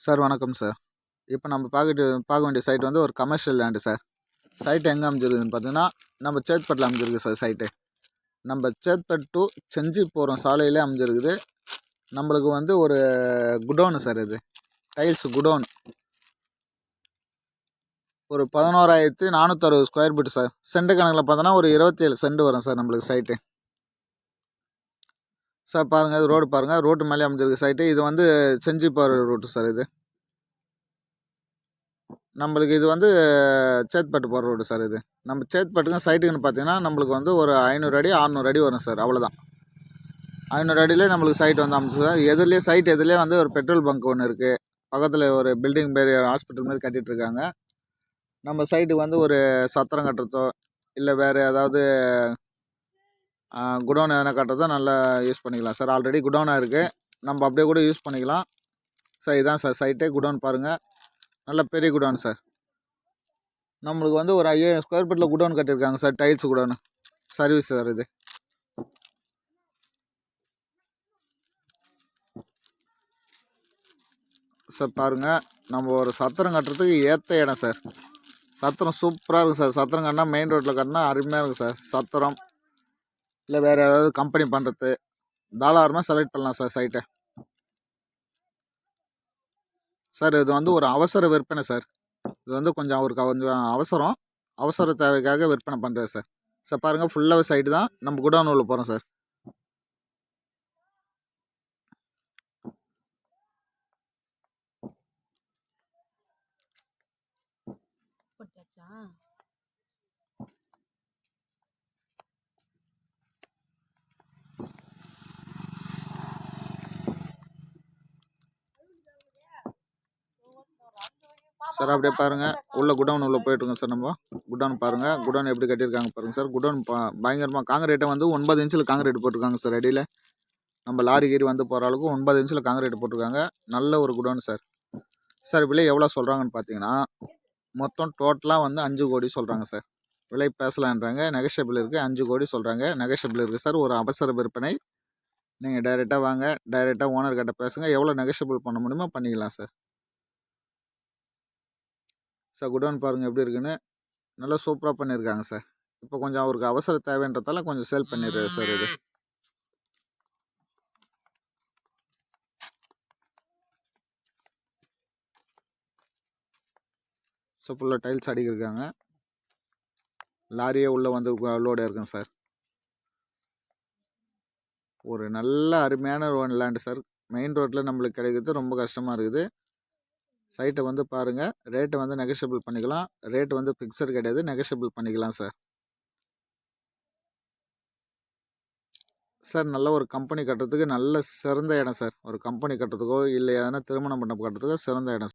Sir வணக்கம் sir. இப்போ நம்ம பார்க்க வேண்டிய சைட் வந்து ஒரு கமர்ஷியல் லேண்டு சார். சைட் எங்கே அமைஞ்சிருக்குதுன்னு பார்த்தீங்கன்னா, நம்ம சேத்பட்டில் அமைஞ்சிருக்கு சார் சைட்டு. நம்ம சேத்பட் டு செஞ்சி போகிற சாலையிலே அமைஞ்சிருக்குது. நம்மளுக்கு வந்து ஒரு குடோனு சார் இது. Tiles godown. ஒரு 11,460 ஸ்கொயர் ஃபீட் சார். சென்ட் கணக்கில் பார்த்தோன்னா ஒரு 27 சென்ட் வரும் சார் நம்மளுக்கு சைட்டு. சார் பாருங்கள், இது ரோடு பாருங்கள். ரோட்டு மேலே அமைஞ்சிருக்கு சைட்டு. இது வந்து செஞ்சி போகிற ரூட்டு சார் இது. நம்மளுக்கு இது வந்து சேத்பட்டு போகிற ரோடு சார் இது. நம்ம சேத்பட்டுக்கும் சைட்டுக்குன்னு பார்த்தீங்கன்னா, நம்மளுக்கு வந்து ஒரு 500 அடி 600 அடி வரும் சார், அவ்வளோதான். 500 அடியிலே நம்மளுக்கு சைட் வந்து அமைச்சு சார். எதிர்லேயே சைட் எதிர்லேயே வந்து ஒரு பெட்ரோல் பங்க் ஒன்று இருக்குது. பக்கத்தில் ஒரு பில்டிங் மாரி ஹாஸ்பிட்டல் மாரி கட்டிகிட்ருக்காங்க. நம்ம சைட்டுக்கு வந்து ஒரு சத்திரம் கட்டுறதோ இல்லை வேறு ஏதாவது குடோன் எதனா கட்டுறதோ நல்லா யூஸ் பண்ணிக்கலாம் சார். ஆல்ரெடி குடோனாக இருக்குது, நம்ம அப்படியே கூட யூஸ் பண்ணிக்கலாம் சார். இதுதான் சார் சைட்டே. குடோன் பாருங்கள், நல்ல பெரிய குடோன் சார். நம்மளுக்கு வந்து ஒரு 5000 ஸ்கொயர் ஃபீட்டில் குடோன் கட்டியிருக்காங்க sir. Tiles godown service sir இது. சார் பாருங்கள், நம்ம ஒரு சத்திரம் கட்டுறதுக்கு ஏற்ற இடம் சார். சத்திரம் சூப்பராக இருக்கும் சார். சத்திரம் கட்டினா மெயின் ரோட்டில் கட்டினா அருமையாக இருக்கும் சார். சத்திரம் இல்லை வேறு ஏதாவது கம்பெனி பண்ணுறது தாராளமாக செலக்ட் பண்ணலாம் சார் சைட்டை. சார் இது வந்து ஒரு அவசர விற்பனை சார். இது வந்து அவருக்கு கொஞ்சம் அவசர தேவைக்காக விற்பனை பண்ணுறேன் சார். சார் பாருங்கள், ஃபுல்லாகவே சைட்டு தான். நம்ம குடோன் உள்ள போகிறோம் சார். சார் அப்படியே பாருங்கள், உள்ள குடோன் உள்ளே போயிட்டுருக்கோம் சார். நம்ம குடோன் பாருங்கள், குடோன் எப்படி கட்டியிருக்காங்க பாருங்கள் சார். குடோன் பயங்கரமாக காங்கிரீட்டை வந்து 9 இன்ச்சில் காங்கிரீட் போட்டிருக்காங்க சார். அடியில் நம்ம லாரி கீரி வந்து போகிற அளவுக்கு 9 இன்ச்சில் காங்கிரீட் போட்டிருக்காங்க. நல்ல ஒரு குடோன் சார். சார் விலை எவ்வளோ சொல்கிறாங்கன்னு பார்த்தீங்கன்னா, மொத்தம் டோட்டலாக வந்து 5 கோடி சொல்கிறாங்க சார். விலை பேசலான்றாங்க, நெகஷியபிள் இருக்குது. 5 கோடி சொல்கிறாங்க, நெகஷியபிள் இருக்குது சார். ஒரு அவசர விற்பனை. நீங்கள் டைரெக்டாக வாங்க, டைரெக்டாக ஓனர்கிட்ட பேசுங்க. எவ்வளோ நெகஷியபிள் பண்ண முடியுமோ பண்ணிக்கலாம் சார். சார் குடோன் பாருங்கள் எப்படி இருக்குன்னு. நல்லா சூப்பராக பண்ணியிருக்காங்க சார். இப்போ கொஞ்சம் அவருக்கு அவசர தேவைன்றதால கொஞ்சம் சேல் பண்ணிடுறாரு சார் இது. ஸோ ஃபுல்லாக டைல்ஸ் அடிக்கிருக்காங்க. லாரியே உள்ளே வந்து லோடு இருக்குங்க சார். ஒரு நல்ல அருமையான லேண்டு சார். மெயின் ரோட்டில் நம்மளுக்கு கிடைக்கிறது ரொம்ப கஷ்டமாக இருக்குது. சைட்டை வந்து பாருங்கள். ரேட்டை வந்து நெகஷியபிள் பண்ணிக்கலாம். ரேட்டு வந்து ஃபிக்ஸட் கிடையாது, நெகஷியபிள் பண்ணிக்கலாம் சார். சார் நல்ல ஒரு கம்பெனி கட்டுறதுக்கு நல்ல சிறந்த இடம் சார். ஒரு கம்பெனி கட்டுறதுக்கோ இல்லை எதனா திருமண மண்டபம் கட்டுறதுக்கோ சிறந்த இடம்.